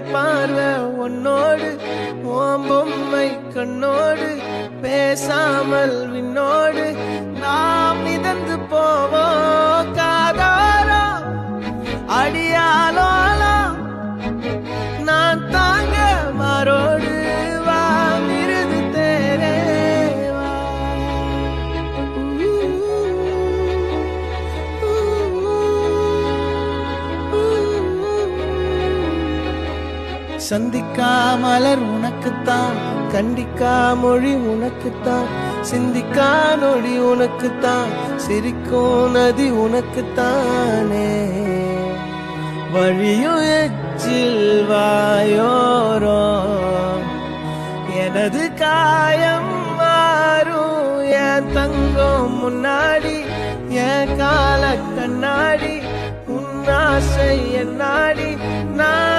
பார்வை உன்னோடு ஓம் பொம்மை கண்ணோடு பேசாமல் விண்ணோடு நாம் மிதந்து போவோம் காதாரோ அடியாலோலோ நான் தாங்க மாறோடு வா மிருது தேரே வா சந்திக்கா மலர் உனக்குத்தான், கண்டிக்கா மொழி உனக்குத்தான், சிந்திக்கா நொடி உனக்குத்தான், சிரிக்கும் நதி உனக்குத்தானே. வழியும் எச்சில் வாயோரோ எனது காயம் மாறும் என் தங்கம் முன்னாடி என் கால கண்ணாடி உன் ஆசை என் நாடி நான்